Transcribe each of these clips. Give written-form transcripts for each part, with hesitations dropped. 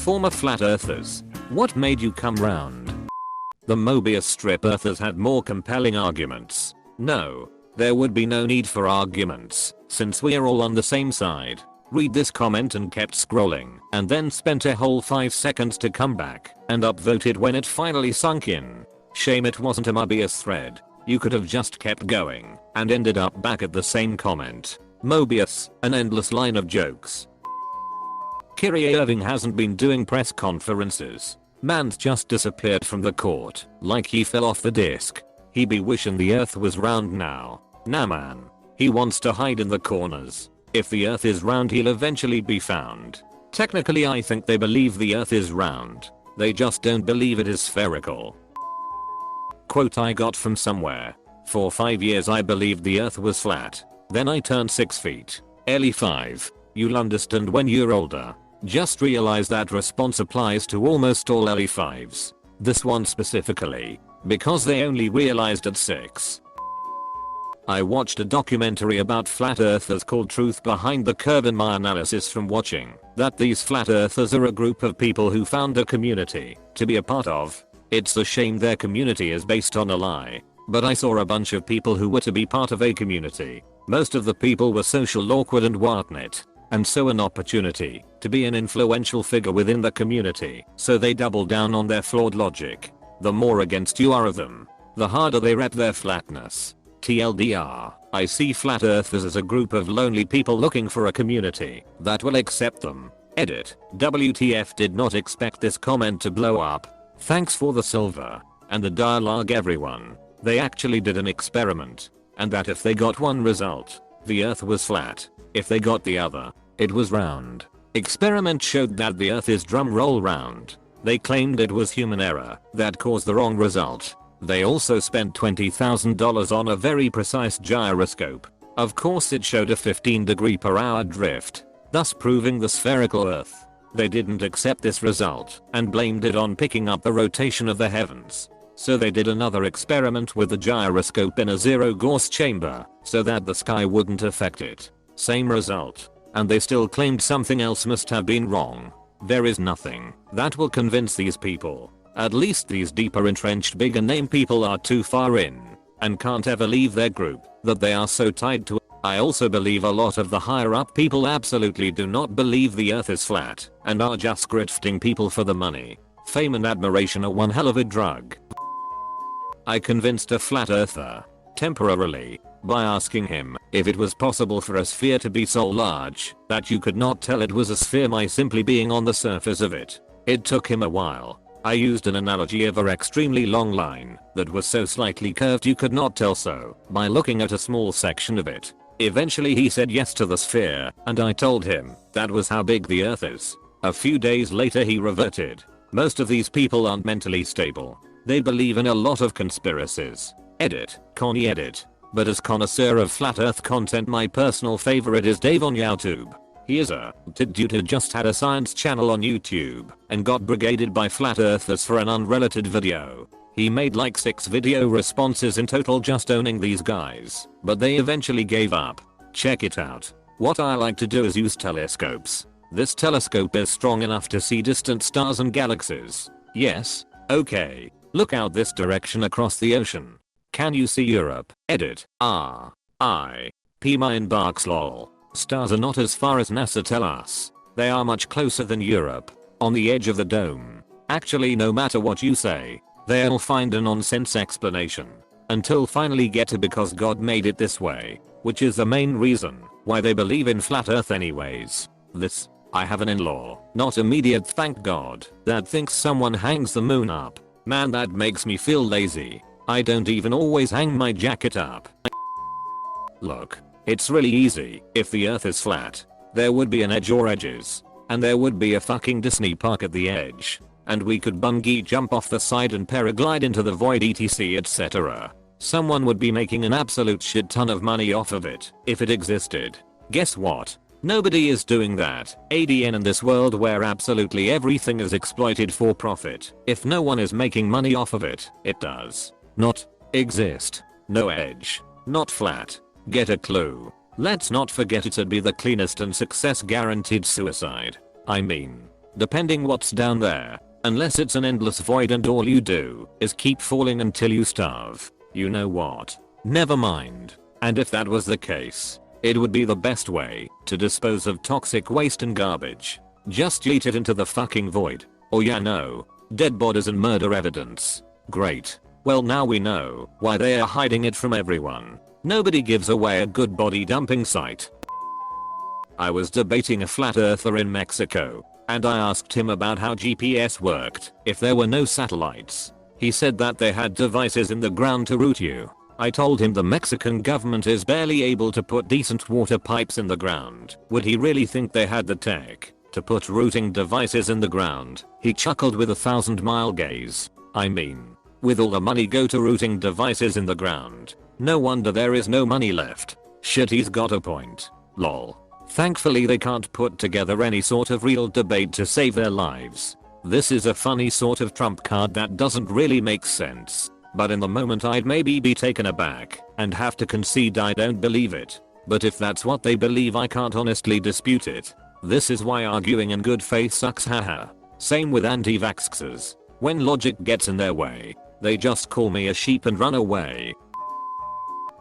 former flat earthers. What made you come round? The Mobius strip earthers had more compelling arguments. No, there would be no need for arguments, since we're all on the same side. Read this comment and kept scrolling, and then spent a whole 5 seconds to come back, and upvoted when it finally sunk in. Shame it wasn't a Mobius thread. You could have just kept going, and ended up back at the same comment. Mobius, an endless line of jokes. Kyrie Irving hasn't been doing press conferences. Man's just disappeared from the court, like he fell off the disc. He be wishing the earth was round now. Nah man. He wants to hide in the corners. If the earth is round he'll eventually be found. Technically I think they believe the earth is round. They just don't believe it is spherical. Quote I got from somewhere. For 5 years I believed the earth was flat. Then I turned 6 feet. Early 5. You'll understand when you're older. Just realize that response applies to almost all early 5s. This one specifically. Because they only realized at 6. I watched a documentary about flat earthers called Truth Behind the Curve, and my analysis from watching that these flat earthers are a group of people who found a community to be a part of. It's a shame their community is based on a lie. But I saw a bunch of people who were to be part of a community. Most of the people were social awkward and whatnot, and so an opportunity to be an influential figure within the community, so they double down on their flawed logic. The more against you are of them, the harder they rep their flatness. TLDR, I see flat earthers as a group of lonely people looking for a community that will accept them. Edit. WTF, did not expect this comment to blow up. Thanks for the silver and the dialogue everyone. They actually did an experiment, and that if they got one result, the earth was flat. If they got the other, it was round. Experiment showed that the earth is drum roll round. They claimed it was human error that caused the wrong result. They also spent $20,000 on a very precise gyroscope. Of course it showed a 15°/hour drift, thus proving the spherical earth. They didn't accept this result and blamed it on picking up the rotation of the heavens. So they did another experiment with the gyroscope in a zero Gauss chamber so that the sky wouldn't affect it. Same result. And they still claimed something else must have been wrong. There is nothing that will convince these people. At least these deeper entrenched bigger name people are too far in and can't ever leave their group that they are so tied to. I also believe a lot of the higher up people absolutely do not believe the earth is flat and are just grifting people for the money. Fame and admiration are one hell of a drug. I convinced a flat earther, temporarily, by asking him if it was possible for a sphere to be so large that you could not tell it was a sphere by simply being on the surface of it. It took him a while. I used an analogy of an extremely long line that was so slightly curved you could not tell so by looking at a small section of it. Eventually he said yes to the sphere, and I told him that was how big the earth is. A few days later he reverted. Most of these people aren't mentally stable. They believe in a lot of conspiracies. Edit. Connie edit. But as connoisseur of flat earth content, my personal favorite is Dave on YouTube. He is a dude who just had a science channel on YouTube and got brigaded by flat earthers for an unrelated video. He made like 6 video responses in total just owning these guys, but they eventually gave up. Check it out. What I like to do is use telescopes. This telescope is strong enough to see distant stars and galaxies. Yes? Okay. Look out this direction across the ocean. Can you see Europe? Edit. R.I.P. my inbox lol. Stars are not as far as NASA tell us. They are much closer than Europe. On the edge of the dome. Actually, no matter what you say, they'll find a nonsense explanation. Until finally get to because God made it this way. Which is the main reason why they believe in flat earth anyways. This, I have an in-law, not immediate thank God, that thinks someone hangs the moon up. Man, that makes me feel lazy. I don't even always hang my jacket up. Look. It's really easy. If the earth is flat, there would be an edge or edges. And there would be a fucking Disney park at the edge. And we could bungee jump off the side and paraglide into the void etc etc. Someone would be making an absolute shit ton of money off of it if it existed. Guess what? Nobody is doing that. ADN in this world where absolutely everything is exploited for profit. If no one is making money off of it, it does not exist. No edge. Not flat. Get a clue. Let's not forget it'd be the cleanest and success guaranteed suicide. I mean, depending what's down there. Unless it's an endless void and all you do is keep falling until you starve. You know what? Never mind. And if that was the case, it would be the best way to dispose of toxic waste and garbage. Just yeet it into the fucking void. Or yeah, no. Dead bodies and murder evidence. Great. Well, now we know why they are hiding it from everyone. Nobody gives away a good body dumping site. I was debating a flat earther in Mexico, and I asked him about how GPS worked if there were no satellites. He said that they had devices in the ground to route you. I told him the Mexican government is barely able to put decent water pipes in the ground. Would he really think they had the tech to put routing devices in the ground? He chuckled with a 1,000-mile gaze. I mean, with all the money go to routing devices in the ground, no wonder there is no money left. Shit, he's got a point. Lol. Thankfully they can't put together any sort of real debate to save their lives. This is a funny sort of trump card that doesn't really make sense. But in the moment I'd maybe be taken aback and have to concede I don't believe it. But if that's what they believe, I can't honestly dispute it. This is why arguing in good faith sucks, haha. Same with anti-vaxxers. When logic gets in their way, they just call me a sheep and run away.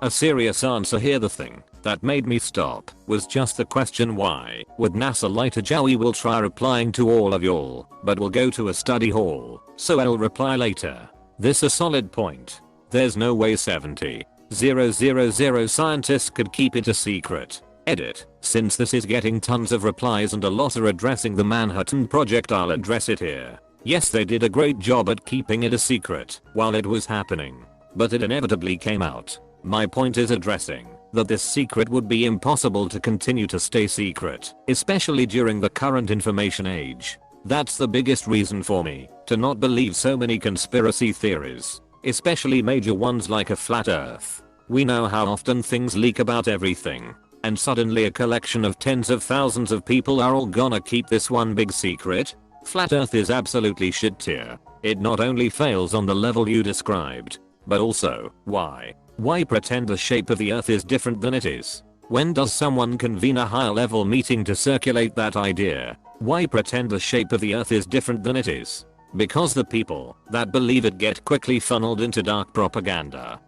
A serious answer here. The thing that made me stop was just the question, why would NASA lie to Joey? Will try replying to all of y'all, but will go to a study hall, so I'll reply later. This a solid point. There's no way 70,000 scientists could keep it a secret. Edit. Since this is getting tons of replies and a lot are addressing the Manhattan Project, I'll address it here. Yes, they did a great job at keeping it a secret while it was happening, but it inevitably came out. My point is addressing that this secret would be impossible to continue to stay secret, especially during the current information age. That's the biggest reason for me to not believe so many conspiracy theories, especially major ones like a flat earth. We know how often things leak about everything, and suddenly a collection of tens of thousands of people are all gonna keep this one big secret. Flat earth is absolutely shit tier. It not only fails on the level you described, but also, why pretend the shape of the earth is different than it is? When does someone convene a higher level meeting to circulate that idea? Why pretend the shape of the earth is different than it is? Because the people that believe it get quickly funneled into dark propaganda.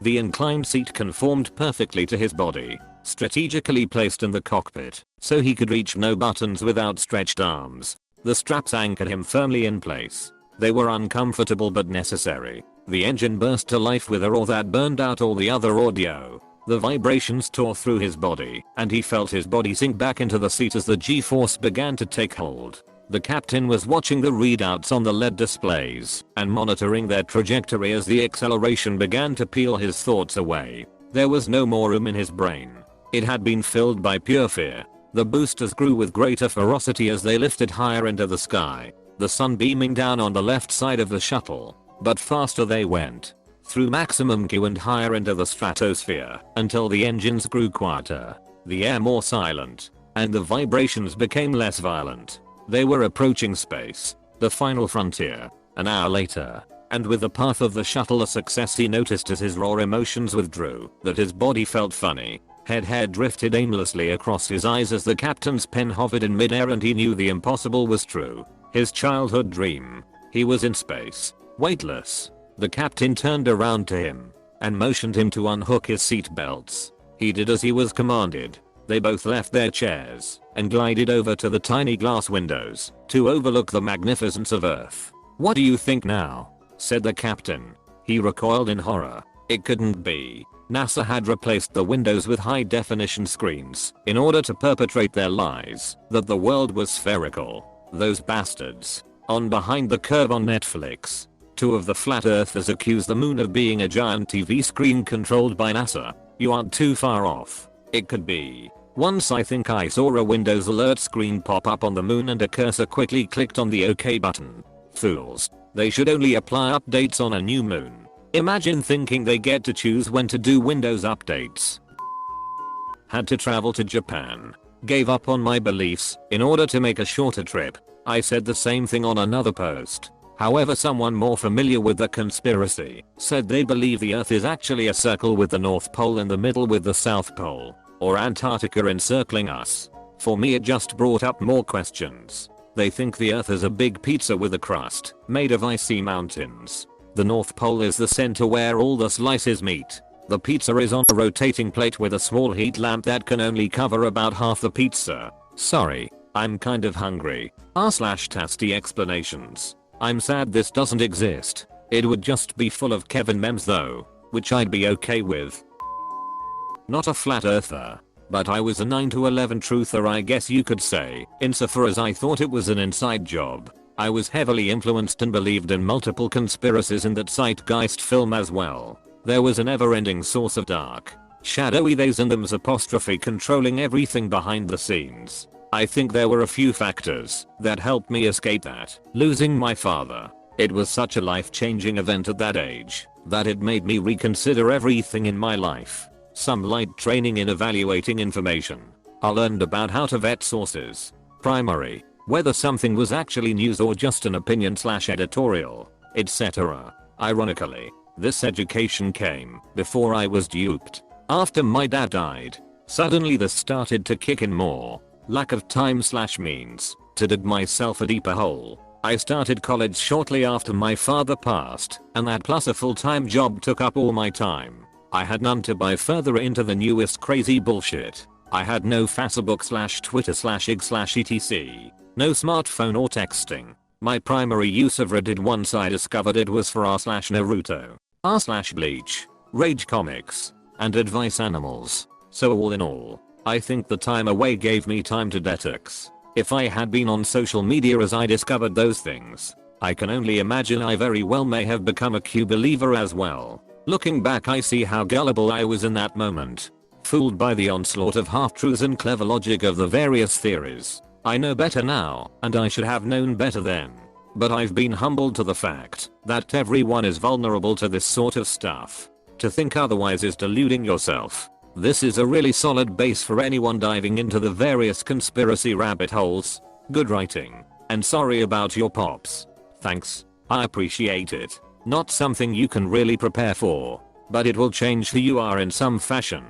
The inclined seat conformed perfectly to his body, strategically placed in the cockpit, so he could reach no buttons with outstretched arms. The straps anchored him firmly in place. They were uncomfortable but necessary. The engine burst to life with a roar that burned out all the other audio. The vibrations tore through his body, and he felt his body sink back into the seat as the G-force began to take hold. The captain was watching the readouts on the LED displays and monitoring their trajectory as the acceleration began to peel his thoughts away. There was no more room in his brain. It had been filled by pure fear. The boosters grew with greater ferocity as they lifted higher into the sky, the sun beaming down on the left side of the shuttle. But faster they went, through maximum Q and higher into the stratosphere, until the engines grew quieter, the air more silent, and the vibrations became less violent. They were approaching space, the final frontier, an hour later, and with the path of the shuttle a success. He noticed as his raw emotions withdrew that his body felt funny. Hair drifted aimlessly across his eyes as the captain's pen hovered in midair, and he knew the impossible was true. His childhood dream. He was in space, weightless. The captain turned around to him and motioned him to unhook his seat belts. He did as he was commanded. They both left their chairs and glided over to the tiny glass windows to overlook the magnificence of Earth. "What do you think now?" said the captain. He recoiled in horror. It couldn't be. NASA had replaced the windows with high-definition screens in order to perpetrate their lies that the world was spherical. Those bastards. On Behind the Curve on Netflix, two of the flat earthers accuse the moon of being a giant TV screen controlled by NASA. You aren't too far off. It could be. Once I think I saw a Windows alert screen pop up on the moon and a cursor quickly clicked on the OK button. Fools. They should only apply updates on a new moon. Imagine thinking they get to choose when to do Windows updates. Had to travel to Japan. Gave up on my beliefs in order to make a shorter trip. I said the same thing on another post. However, someone more familiar with the conspiracy said they believe the Earth is actually a circle with the North Pole in the middle with the South Pole, or Antarctica encircling us. For me, it just brought up more questions. They think the earth is a big pizza with a crust made of icy mountains. The North Pole is the center where all the slices meet. The pizza is on a rotating plate with a small heat lamp that can only cover about half the pizza. Sorry, I'm kind of hungry. r/tasty explanations. I'm sad this doesn't exist. It would just be full of Kevin memes though, which I'd be okay with. Not a flat earther, but I was a 9 to 11 truther, I guess you could say, insofar as I thought it was an inside job. I was heavily influenced and believed in multiple conspiracies in that zeitgeist film as well. There was a never-ending source of dark, shadowy theys and thems apostrophe controlling everything behind the scenes. I think there were a few factors that helped me escape that. Losing my father. It was such a life-changing event at that age that it made me reconsider everything in my life. Some light training in evaluating information. I learned about how to vet sources. Primary, whether something was actually news or just an opinion/editorial, etc. Ironically, this education came before I was duped. After my dad died, suddenly this started to kick in more. Lack of time/means to dig myself a deeper hole. I started college shortly after my father passed, and that plus a full-time job took up all my time. I had none to buy further into the newest crazy bullshit. I had no Facebook/Twitter/IG/etc. No smartphone or texting. My primary use of Reddit once I discovered it was for r/Naruto, r/Bleach, Rage Comics, and Advice Animals. So all in all, I think the time away gave me time to detox. If I had been on social media as I discovered those things, I can only imagine I very well may have become a Q believer as well. Looking back, I see how gullible I was in that moment. Fooled by the onslaught of half-truths and clever logic of the various theories. I know better now, and I should have known better then. But I've been humbled to the fact that everyone is vulnerable to this sort of stuff. To think otherwise is deluding yourself. This is a really solid base for anyone diving into the various conspiracy rabbit holes. Good writing. And sorry about your pops. Thanks. I appreciate it. Not something you can really prepare for, but it will change who you are in some fashion.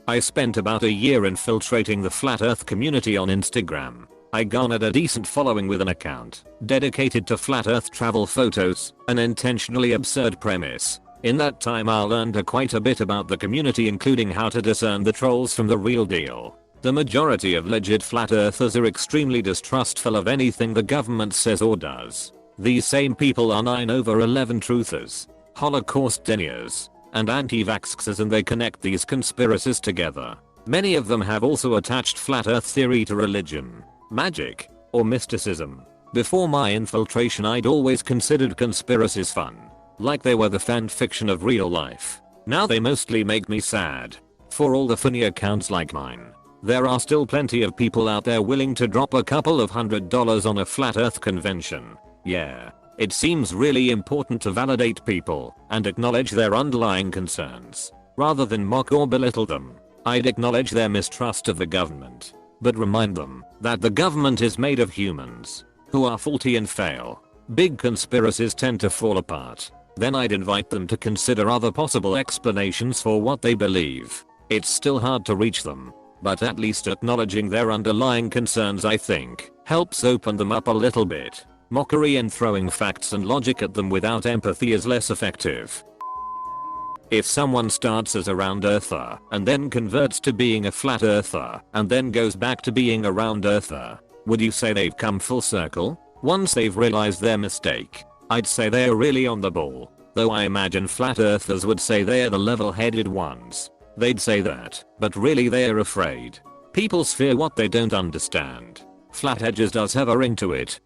I spent about a year infiltrating the flat earth community on Instagram. I garnered a decent following with an account dedicated to flat earth travel photos, an intentionally absurd premise. In that time I learned quite a bit about the community, including how to discern the trolls from the real deal. The majority of legit flat earthers are extremely distrustful of anything the government says or does. These same people are 9/11 truthers, Holocaust deniers, and anti-vaxxers, and they connect these conspiracies together. Many of them have also attached flat earth theory to religion, magic, or mysticism. Before my infiltration I'd always considered conspiracies fun, like they were the fan fiction of real life. Now they mostly make me sad. For all the funny accounts like mine, there are still plenty of people out there willing to drop a couple of $100 on a flat earth convention. Yeah, it seems really important to validate people and acknowledge their underlying concerns, rather than mock or belittle them. I'd acknowledge their mistrust of the government, but remind them that the government is made of humans who are faulty and fail. Big conspiracies tend to fall apart. Then I'd invite them to consider other possible explanations for what they believe. It's still hard to reach them, but at least acknowledging their underlying concerns, I think, helps open them up a little bit. Mockery and throwing facts and logic at them without empathy is less effective. If someone starts as a round earther and then converts to being a flat earther and then goes back to being a round earther, would you say they've come full circle? Once they've realized their mistake, I'd say they're really on the ball, though I imagine flat earthers would say they're the level-headed ones. They'd say that, but really they're afraid. People fear what they don't understand. Flat edges does have a ring to it.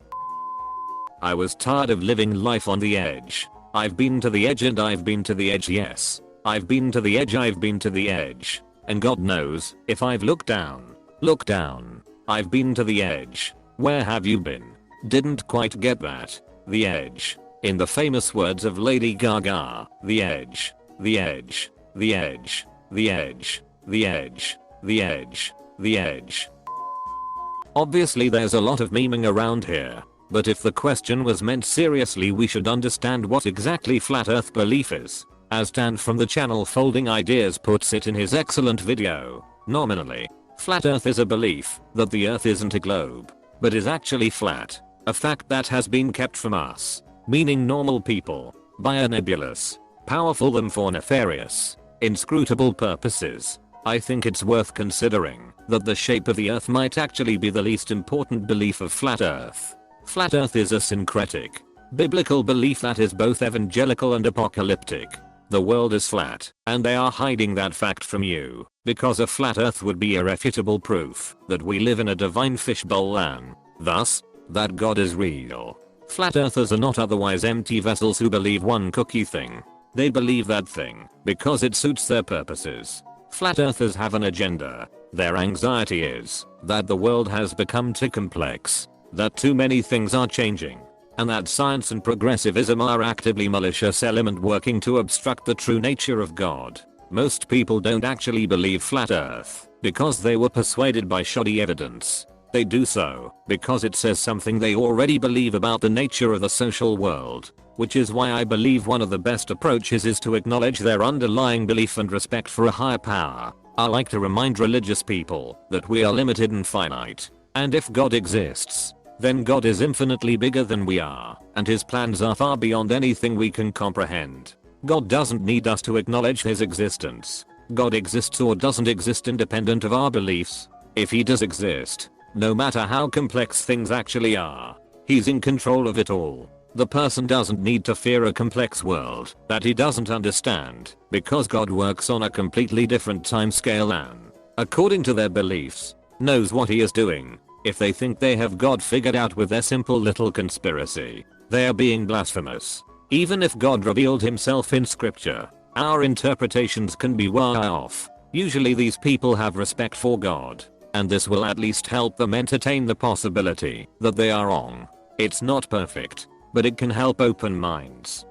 I was tired of living life on the edge. I've been to the edge and I've been to the edge, yes. I've been to the edge, I've been to the edge. And God knows, if I've looked down. I've been to the edge. Where have you been? Didn't quite get that. The edge. In the famous words of Lady Gaga, the edge. The edge. The edge. The edge. The edge. The edge. The edge. Obviously there's a lot of memeing around here. But if the question was meant seriously, we should understand what exactly flat earth belief is. As Dan from the channel Folding Ideas puts it in his excellent video, nominally, flat earth is a belief that the earth isn't a globe. but is actually flat. A fact that has been kept from us, meaning normal people, by a nebulous, powerful them for nefarious, inscrutable purposes. I think it's worth considering that the shape of the earth might actually be the least important belief of flat earth. Flat earth is a syncretic, biblical belief that is both evangelical and apocalyptic. The world is flat, and they are hiding that fact from you, because a flat earth would be irrefutable proof that we live in a divine fishbowl land. Thus, that God is real. Flat earthers are not otherwise empty vessels who believe one cookie thing. They believe that thing because it suits their purposes. Flat earthers have an agenda. Their anxiety is that the world has become too complex, that too many things are changing, and that science and progressivism are actively malicious element working to obstruct the true nature of God. Most people don't actually believe flat earth because they were persuaded by shoddy evidence. They do so because it says something they already believe about the nature of the social world, which is why I believe one of the best approaches is to acknowledge their underlying belief and respect for a higher power. I like to remind religious people that we are limited and finite, and if God exists, then God is infinitely bigger than we are, and his plans are far beyond anything we can comprehend. God doesn't need us to acknowledge his existence. God exists or doesn't exist independent of our beliefs. If he does exist, no matter how complex things actually are, he's in control of it all. The person doesn't need to fear a complex world that he doesn't understand, because God works on a completely different timescale and, according to their beliefs, knows what he is doing. If they think they have God figured out with their simple little conspiracy, they are being blasphemous. Even if God revealed himself in scripture, our interpretations can be way off. Usually these people have respect for God, and this will at least help them entertain the possibility that they are wrong. It's not perfect, but it can help open minds.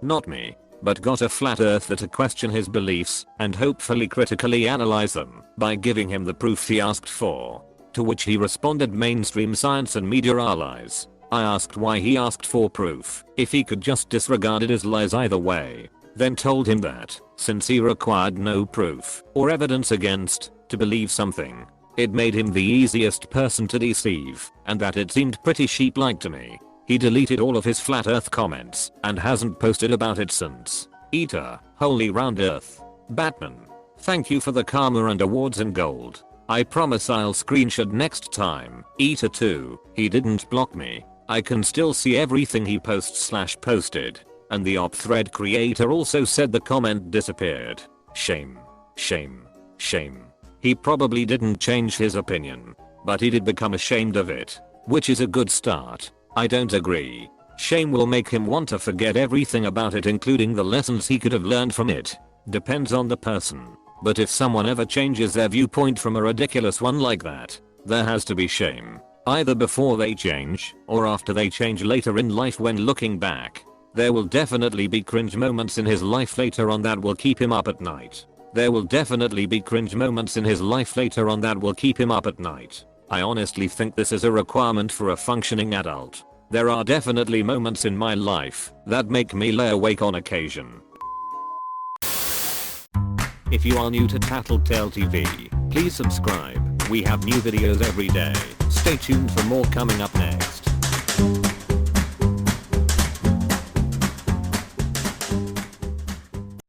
Not me, but got a flat earther to question his beliefs and hopefully critically analyze them by giving him the proof he asked for. To which he responded mainstream science and media are lies. I asked why he asked for proof if he could just disregard it as lies either way. Then told him that, since he required no proof or evidence against to believe something, it made him the easiest person to deceive, and that it seemed pretty sheep-like to me. He deleted all of his flat earth comments and hasn't posted about it since. Eater, Holy Round Earth. Batman. Thank you for the karma and awards in gold. I promise I'll screenshot next time. Eater 2, he didn't block me. I can still see everything he posted. And the op thread creator also said the comment disappeared. Shame. Shame. Shame. He probably didn't change his opinion, but he did become ashamed of it, which is a good start. I don't agree. Shame will make him want to forget everything about it, including the lessons he could have learned from it. Depends on the person. But if someone ever changes their viewpoint from a ridiculous one like that, there has to be shame. Either before they change, or after they change later in life when looking back. There will definitely be cringe moments in his life later on that will keep him up at night. There will definitely be cringe moments in his life later on that will keep him up at night. I honestly think this is a requirement for a functioning adult. There are definitely moments in my life that make me lay awake on occasion. If you are new to TattleTale TV, please subscribe. We have new videos every day. Stay tuned for more coming up next.